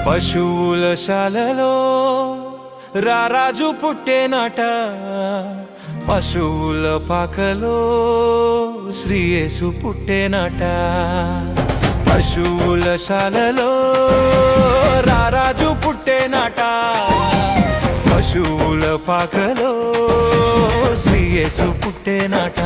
పశువుల శాలలో రారాజు పుట్టేనాట, పశువుల పాకలో శ్రీయేసు పుట్టేనాట. పశువుల శాలలో రారాజు పుట్టేనాట, పశువుల పాకలో శ్రీయేసు పుట్టేనాట.